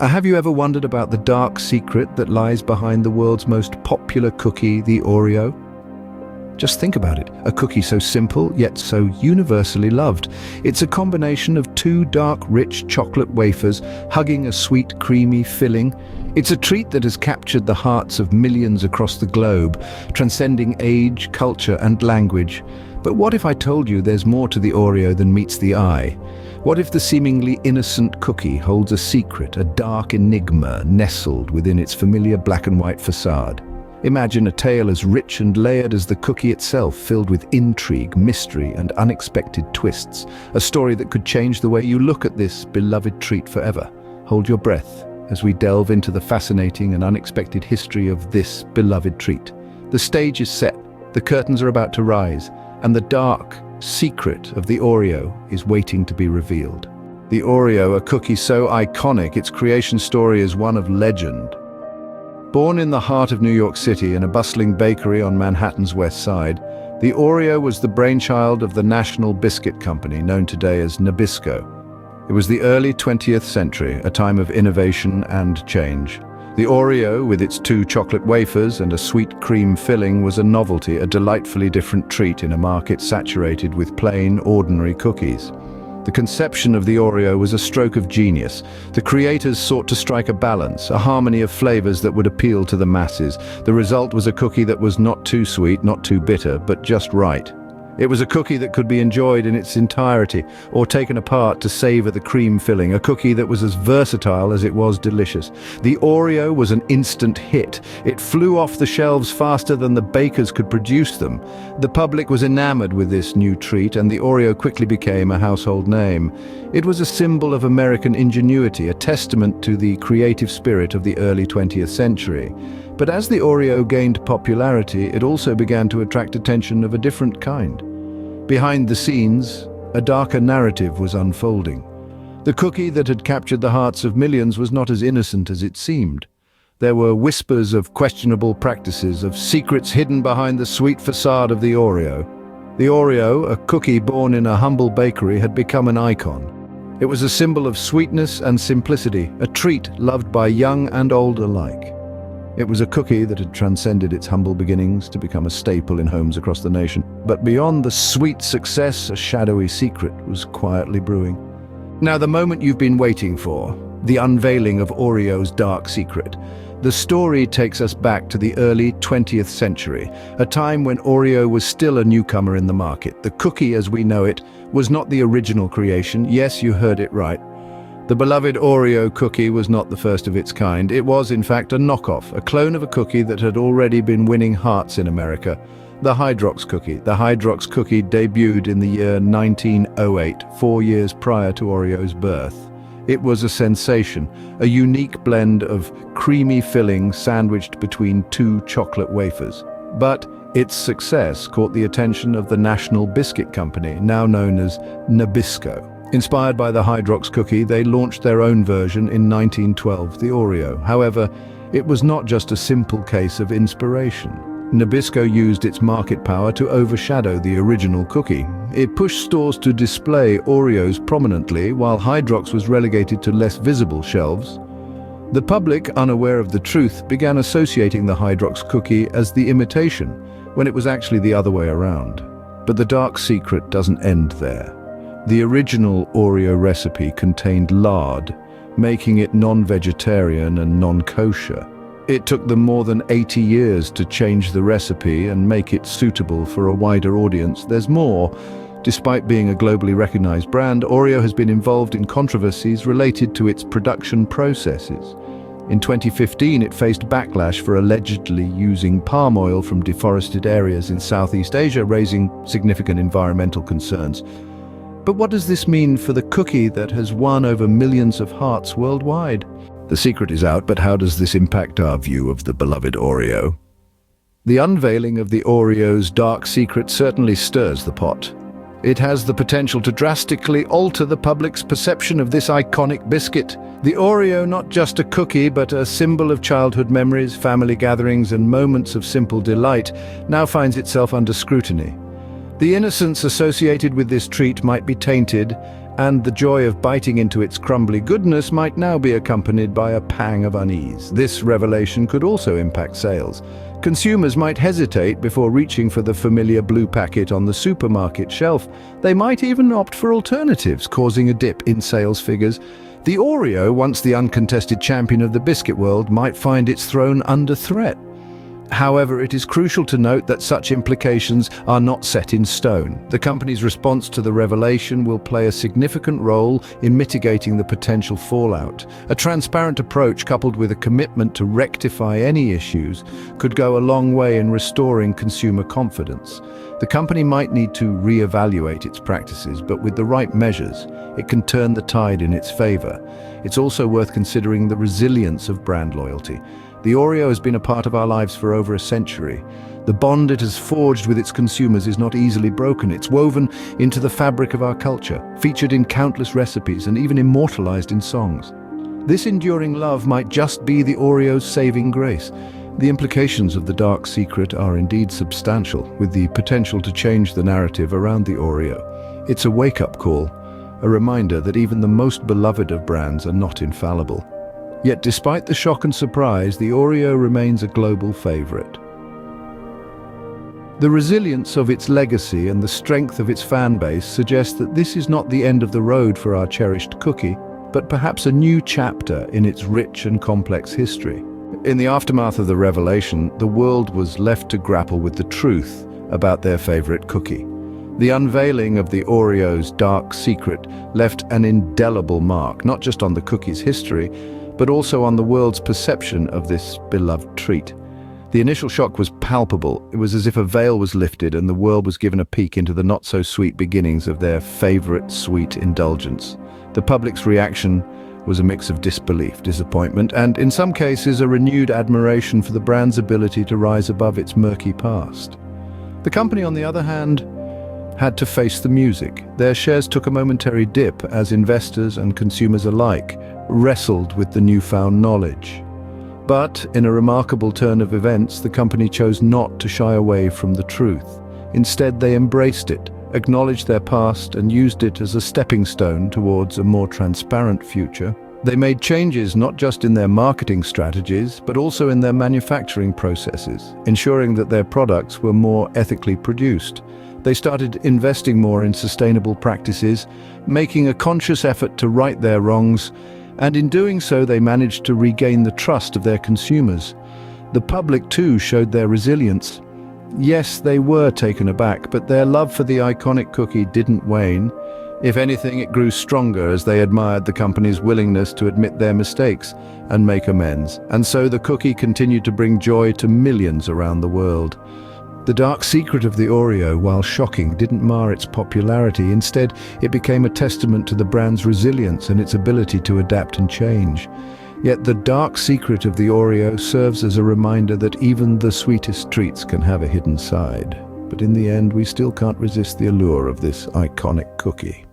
Have you ever wondered about the dark secret that lies behind the world's most popular cookie, the Oreo? Just think about it, a cookie so simple yet so universally loved. It's a combination of two dark, rich chocolate wafers hugging a sweet, creamy filling. It's a treat that has captured the hearts of millions across the globe, transcending age, culture, and language. But what if I told you there's more to the Oreo than meets the eye? What if the seemingly innocent cookie holds a secret, a dark enigma nestled within its familiar black and white facade? Imagine a tale as rich and layered as the cookie itself, filled with intrigue, mystery, and unexpected twists. A story that could change the way you look at this beloved treat forever. Hold your breath as we delve into the fascinating and unexpected history of this beloved treat. The stage is set, the curtains are about to rise, and the dark secret of the Oreo is waiting to be revealed. The Oreo, a cookie so iconic, its creation story is one of legend. Born in the heart of New York City in a bustling bakery on Manhattan's West Side, the Oreo was the brainchild of the National Biscuit Company, known today as Nabisco. It was the early 20th century, a time of innovation and change. The Oreo, with its two chocolate wafers and a sweet cream filling, was a novelty, a delightfully different treat in a market saturated with plain, ordinary cookies. The conception of the Oreo was a stroke of genius. The creators sought to strike a balance, a harmony of flavors that would appeal to the masses. The result was a cookie that was not too sweet, not too bitter, but just right. It was a cookie that could be enjoyed in its entirety, or taken apart to savor the cream filling, a cookie that was as versatile as it was delicious. The Oreo was an instant hit. It flew off the shelves faster than the bakers could produce them. The public was enamored with this new treat, and the Oreo quickly became a household name. It was a symbol of American ingenuity, a testament to the creative spirit of the early 20th century. But as the Oreo gained popularity, it also began to attract attention of a different kind. Behind the scenes, a darker narrative was unfolding. The cookie that had captured the hearts of millions was not as innocent as it seemed. There were whispers of questionable practices, of secrets hidden behind the sweet facade of the Oreo. The Oreo, a cookie born in a humble bakery, had become an icon. It was a symbol of sweetness and simplicity, a treat loved by young and old alike. It was a cookie that had transcended its humble beginnings to become a staple in homes across the nation. But beyond the sweet success, a shadowy secret was quietly brewing. Now, the moment you've been waiting for, the unveiling of Oreo's dark secret. The story takes us back to the early 20th century, a time when Oreo was still a newcomer in the market. The cookie as we know it was not the original creation. Yes, you heard it right. The beloved Oreo cookie was not the first of its kind. It was, in fact, a knockoff, a clone of a cookie that had already been winning hearts in America. The Hydrox cookie. The Hydrox cookie debuted in the year 1908, 4 years prior to Oreo's birth. It was a sensation, a unique blend of creamy filling sandwiched between two chocolate wafers. But its success caught the attention of the National Biscuit Company, now known as Nabisco. Inspired by the Hydrox cookie, they launched their own version in 1912, the Oreo. However, it was not just a simple case of inspiration. Nabisco used its market power to overshadow the original cookie. It pushed stores to display Oreos prominently, while Hydrox was relegated to less visible shelves. The public, unaware of the truth, began associating the Hydrox cookie as the imitation, when it was actually the other way around. But the dark secret doesn't end there. The original Oreo recipe contained lard, making it non-vegetarian and non-kosher. It took them more than 80 years to change the recipe and make it suitable for a wider audience. There's more. Despite being a globally recognized brand, Oreo has been involved in controversies related to its production processes. In 2015, it faced backlash for allegedly using palm oil from deforested areas in Southeast Asia, raising significant environmental concerns. But what does this mean for the cookie that has won over millions of hearts worldwide? The secret is out, but how does this impact our view of the beloved Oreo? The unveiling of the Oreo's dark secret certainly stirs the pot. It has the potential to drastically alter the public's perception of this iconic biscuit. The Oreo, not just a cookie, but a symbol of childhood memories, family gatherings, and moments of simple delight, now finds itself under scrutiny. The innocence associated with this treat might be tainted, and the joy of biting into its crumbly goodness might now be accompanied by a pang of unease. This revelation could also impact sales. Consumers might hesitate before reaching for the familiar blue packet on the supermarket shelf. They might even opt for alternatives, causing a dip in sales figures. The Oreo, once the uncontested champion of the biscuit world, might find its throne under threat. However, it is crucial to note that such implications are not set in stone. The company's response to the revelation will play a significant role in mitigating the potential fallout. A transparent approach coupled with a commitment to rectify any issues could go a long way in restoring consumer confidence. The company might need to reevaluate its practices, but with the right measures, it can turn the tide in its favor. It's also worth considering the resilience of brand loyalty. The Oreo has been a part of our lives for over a century. The bond it has forged with its consumers is not easily broken. It's woven into the fabric of our culture, featured in countless recipes and even immortalized in songs. This enduring love might just be the Oreo's saving grace. The implications of the dark secret are indeed substantial, with the potential to change the narrative around the Oreo. It's a wake-up call, a reminder that even the most beloved of brands are not infallible. Yet despite the shock and surprise, the Oreo remains a global favorite. The resilience of its legacy and the strength of its fan base suggest that this is not the end of the road for our cherished cookie, but perhaps a new chapter in its rich and complex history. In the aftermath of the revelation, the world was left to grapple with the truth about their favorite cookie. The unveiling of the Oreo's dark secret left an indelible mark, not just on the cookie's history, but also on the world's perception of this beloved treat. The initial shock was palpable. It was as if a veil was lifted and the world was given a peek into the not-so-sweet beginnings of their favorite sweet indulgence. The public's reaction was a mix of disbelief, disappointment, and in some cases a renewed admiration for the brand's ability to rise above its murky past. The company, on the other hand, had to face the music. Their shares took a momentary dip as investors and consumers alike wrestled with the newfound knowledge. But in a remarkable turn of events, the company chose not to shy away from the truth. Instead, they embraced it, acknowledged their past, and used it as a stepping stone towards a more transparent future. They made changes not just in their marketing strategies, but also in their manufacturing processes, ensuring that their products were more ethically produced. They started investing more in sustainable practices, making a conscious effort to right their wrongs, and in doing so they managed to regain the trust of their consumers. The public too showed their resilience. Yes, they were taken aback, but their love for the iconic cookie didn't wane. If anything, it grew stronger as they admired the company's willingness to admit their mistakes and make amends. And so the cookie continued to bring joy to millions around the world. The dark secret of the Oreo, while shocking, didn't mar its popularity. Instead, it became a testament to the brand's resilience and its ability to adapt and change. Yet the dark secret of the Oreo serves as a reminder that even the sweetest treats can have a hidden side. But in the end, we still can't resist the allure of this iconic cookie.